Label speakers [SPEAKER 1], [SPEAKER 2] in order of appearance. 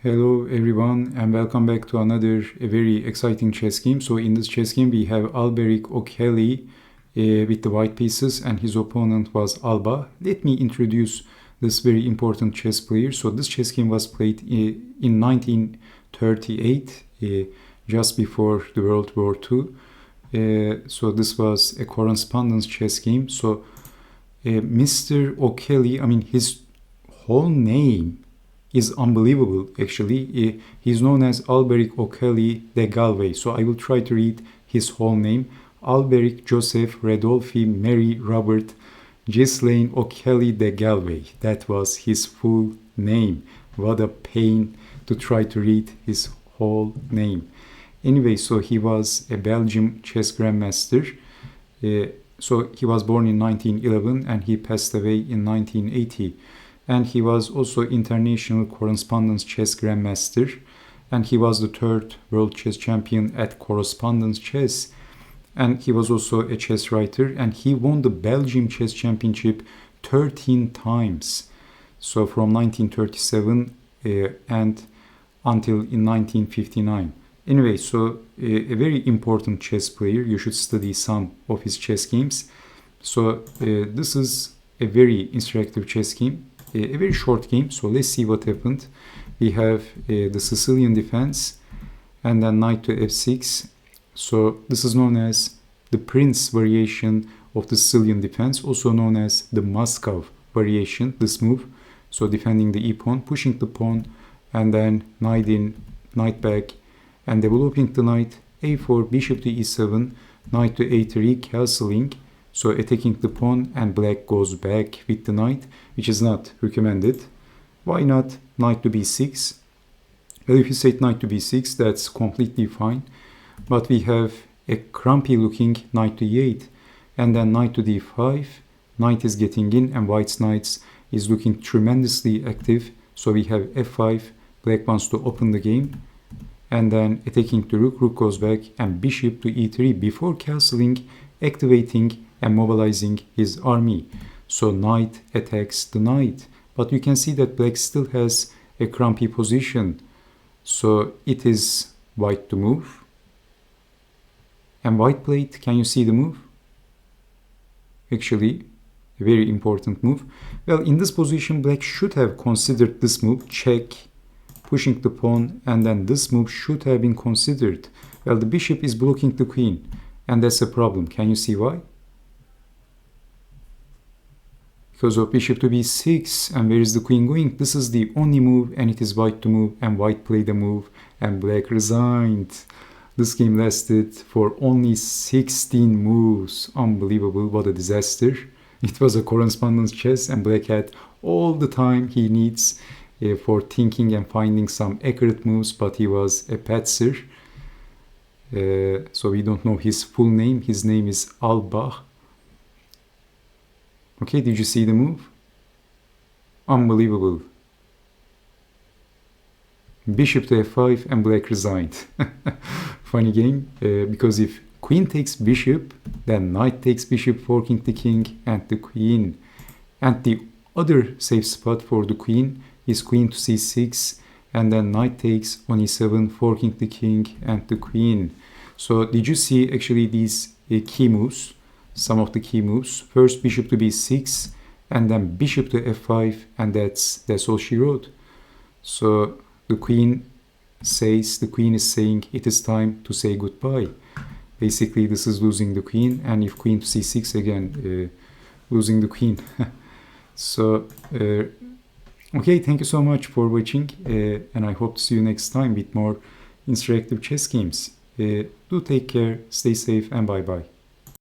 [SPEAKER 1] Hello everyone and welcome back to another very exciting chess game. So in this chess game we have Alberic O'Kelly with the white pieces and his opponent was Ahlbach. Let me introduce this very important chess player. So this chess game was played in 1938, just before the World War II. So this was a correspondence chess game. So Mr. O'Kelly, his whole name is unbelievable actually. He's known as Alberic O'Kelly de Galway. So I will try to read his whole name. Alberic Joseph Redolphi Mary Robert Ghislaine O'Kelly de Galway. That was his full name. What a pain to try to read his whole name. Anyway, so he was a Belgian chess grandmaster. So he was born in 1911 and he passed away in 1980. And he was also international correspondence chess grandmaster, and he was the third world chess champion at correspondence chess, and he was also a chess writer, and he won the Belgium chess championship 13 times, so from 1937 and until in 1959. Anyway, so a very important chess player. You should study some of his chess games. So this is a very interactive chess game. A very short game, so let's see what happened. We have the Sicilian defense and then knight to f6. So this is known as the Prins variation of the Sicilian defense, also known as the Moscow variation, this move. So defending the e-pawn, pushing the pawn, and then knight in, knight back, and developing the knight, a4, bishop to e7, knight to a3, castling. So attacking the pawn, and black goes back with the knight, which is not recommended. Why not knight to b6? Well, if you say knight to b6, that's completely fine. But we have a crumpy looking knight to e8, and then knight to d5. Knight is getting in, and white's knight is looking tremendously active. So we have f5, black wants to open the game. And then attacking the rook, rook goes back, and bishop to e3 before castling, activating and mobilizing his army. So knight attacks the knight. But you can see that black still has a crumpy position. So it is white to move. And white played, can you see the move? Actually, a very important move. Well, in this position, black should have considered this move, check, pushing the pawn, and then this move should have been considered. Well, the bishop is blocking the queen, and that's a problem. Can you see why? Because of bishop to b6, and where is the queen going? This is the only move, and it is white to move, and white played a move, and black resigned. This game lasted for only 16 moves. Unbelievable, what a disaster. It was a correspondence chess, and black had all the time he needs for thinking and finding some accurate moves, but he was a patzer. So we don't know his full name. His name is Ahlbach. Okay, did you see the move? Unbelievable. Bishop to f5 and black resigned. Funny game, because if queen takes bishop, then knight takes bishop, forking the king and the queen. And the other safe spot for the queen is queen to c6, and then knight takes on e7, forking the king and the queen. So did you see actually these key moves? Some of the key moves. First bishop to b6, and then bishop to f5, and that's all she wrote. So the queen is saying it is time to say goodbye. Basically this is losing the queen, and if queen to c6 again, losing the queen. So okay, thank you so much for watching, and I hope to see you next time with more interactive chess games. Do take care, stay safe, and bye bye.